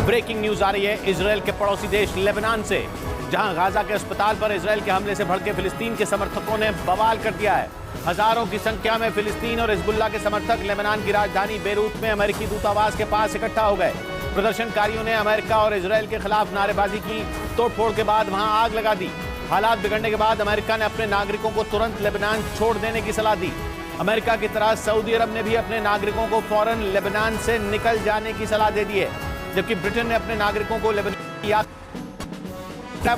Breaking news आ रही है Israel के पड़ोसी देश लेबनान से, जहां गाजा के अस्पताल पर इजराइल के हमले से भड़के फिलिस्तीन के समर्थकों ने बवाल कर दिया है। हजारों की संख्या में फिलिस्तीन और हिजबुल्लाह के समर्थक लेबनान की राजधानी बेरूत में अमेरिकी दूतावास के पास इकट्ठा हो गए। प्रदर्शनकारियों ने अमेरिका और इजराइल के खिलाफ नारेबाजी की। तोड़फोड़ के बाद वहां आग लगा दी। हालात बिगड़ने के बाद अमेरिका ने अपने नागरिकों को तुरंत लेबनान छोड़ देने की सलाह दी। अमेरिका की तरह सऊदी अरब ने भी अपने नागरिकों को फौरन लेबनान से निकल जाने की सलाह दे दी है, जबकि ब्रिटेन ने अपने नागरिकों को लेबनान की यात्रा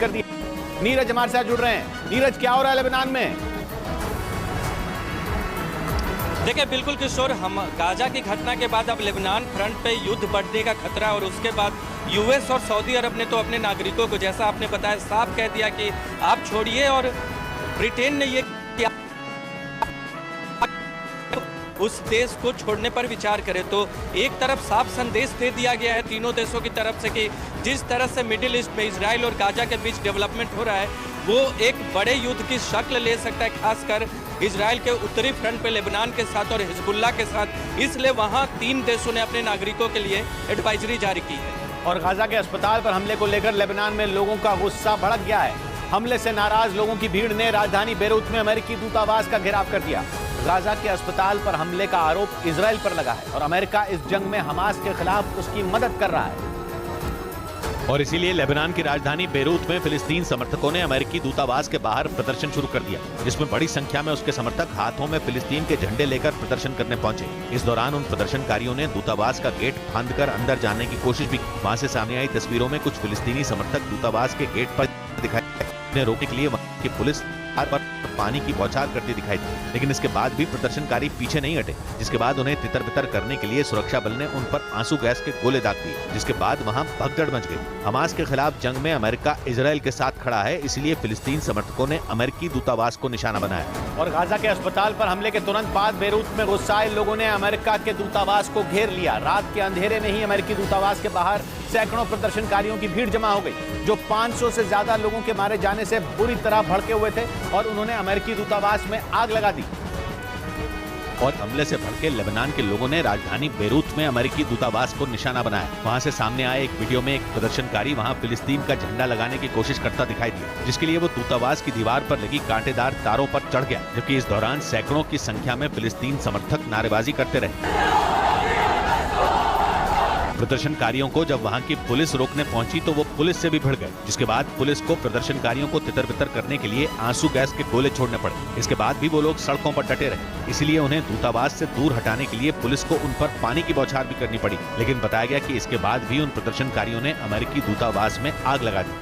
कर दी। नीरज हमारे साथ जुड़ रहे हैं। नीरज, क्या हो रहा है लेबनान में? देखिए बिल्कुल किशोर, हम गाजा की घटना के बाद अब लेबनान फ्रंट पे युद्ध बढ़ने का खतरा, और उसके बाद यूएस और सऊदी अरब ने तो अपने नागरिकों को, जैसा आपने बताया, साफ कह दिया कि आप छोड़िए, और ब्रिटेन ने ये उस देश को छोड़ने पर विचार करे। तो एक तरफ साफ संदेश दे दिया गया है तीनों देशों की तरफ से कि जिस तरह से मिडिल ईस्ट में इजराइल और गाजा के बीच डेवलपमेंट हो रहा है वो एक बड़े युद्ध की शक्ल ले सकता है, खासकर इजराइल के उत्तरी फ्रंट पे लेबनान के साथ और हिजबुल्लाह के साथ। इसलिए वहां तीन देशों ने अपने नागरिकों के लिए एडवाइजरी जारी की है। और गाजा के अस्पताल पर हमले को लेकर लेबनान में लोगों का गुस्सा भड़क गया है। हमले से नाराज लोगों की भीड़ ने राजधानी बेरूत में अमेरिकी दूतावास का घेराव कर दिया। गाजा के अस्पताल पर हमले का आरोप इजराइल पर लगा है और अमेरिका इस जंग में हमास के खिलाफ उसकी मदद कर रहा है। और इसीलिए लेबनान की राजधानी बेरूत में फिलिस्तीन समर्थकों ने अमेरिकी दूतावास के बाहर प्रदर्शन शुरू कर दिया, जिसमें बड़ी संख्या में उसके समर्थक हाथों में फिलिस्तीन के झंडे लेकर प्रदर्शन करने पहुंचे। इस दौरान उन प्रदर्शनकारियों ने दूतावास का गेट फांदकर अंदर जाने की कोशिश भी की। वहां से सामने आई तस्वीरों में कुछ फिलिस्तीनी समर्थक दूतावास के गेट पर दिखाई रोकने के लिए वहां की पुलिस पर पानी की बौछार करती दिखाई दी, लेकिन इसके बाद भी प्रदर्शनकारी पीछे नहीं हटे, जिसके बाद उन्हें तितर बितर करने के लिए सुरक्षा बल ने उन पर आंसू गैस के गोले दाग दिए, जिसके बाद वहां भगदड़ मच गई। हमास के खिलाफ जंग में अमेरिका इजराइल के साथ खड़ा है, इसलिए फिलिस्तीन समर्थकों ने अमेरिकी दूतावास को निशाना बनाया। और गाजा के अस्पताल पर हमले के तुरंत बाद बेरूत में गुस्साए लोगों ने अमेरिका के दूतावास को घेर लिया। रात के अंधेरे में ही अमेरिकी दूतावास के बाहर सैकड़ों प्रदर्शनकारियों की भीड़ जमा हो गई, जो 500 से ज्यादा लोगों के मारे जाने से बुरी तरह भड़के हुए थे, और उन्होंने अमेरिकी दूतावास में आग लगा दी। और हमले से भड़के लेबनान के लोगों ने राजधानी बेरूत में अमेरिकी दूतावास को निशाना बनाया। वहां से सामने आए एक वीडियो में एक प्रदर्शनकारी वहां फिलिस्तीन का झंडा लगाने की कोशिश करता दिखाई दिया, जिसके लिए वो दूतावास की दीवार पर लगी कांटेदार तारों पर चढ़ गया, जबकि इस दौरान सैकड़ों की संख्या में फिलिस्तीन समर्थक नारेबाजी करते रहे। प्रदर्शनकारियों को जब वहां की पुलिस रोकने पहुंची तो वो पुलिस से भी भिड़ गए, जिसके बाद पुलिस को प्रदर्शनकारियों को तितर बितर करने के लिए आंसू गैस के गोले छोड़ने पड़े। इसके बाद भी वो लोग सड़कों पर डटे रहे, इसलिए उन्हें दूतावास से दूर हटाने के लिए पुलिस को उन पर पानी की बौछार भी करनी पड़ी। लेकिन बताया गया कि इसके बाद भी उन प्रदर्शनकारियों ने अमेरिकी दूतावास में आग लगा दी।